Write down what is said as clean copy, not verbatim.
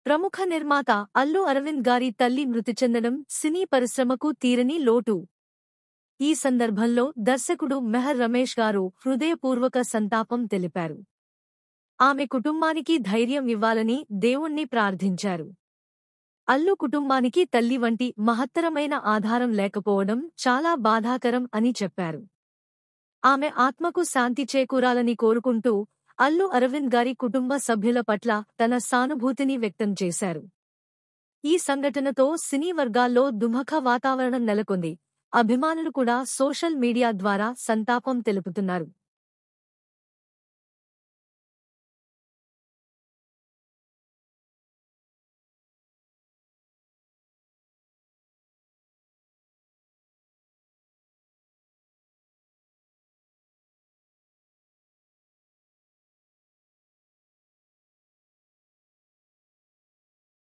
ప్రముఖ నిర్మాత అల్లు అరవింద్ గారి తల్లి మృతి చెందడం సినీ పరిశ్రమకు తీరని లోటు. ఈ సందర్భంలో దర్శకుడు మెహర్ రమేష్ గారు హృదయపూర్వక సంతాపం తెలిపారు. ఆమె కుటుంబానికి ధైర్యం ఇవ్వాలని దేవుణ్ణి ప్రార్థించారు. అల్లు కుటుంబానికి తల్లి వంటి మహత్తరమైన ఆధారం లేకపోవడం చాలా బాధాకరం అని చెప్పారు. ఆమె ఆత్మకు శాంతి చేకూరాలని కోరుకుంటూ అల్లు అరవింద్ గారి కుటుంబ సభ్యుల పట్ల తన సానుభూతిని వ్యక్తం చేశారు. ఈ సంఘటనతో సినీ వర్గాల్లో దుమఖ వాతావరణం నెలకొంది. అభిమానులు కూడా సోషల్ మీడియా ద్వారా సంతాపం తెలుపుతున్నారు.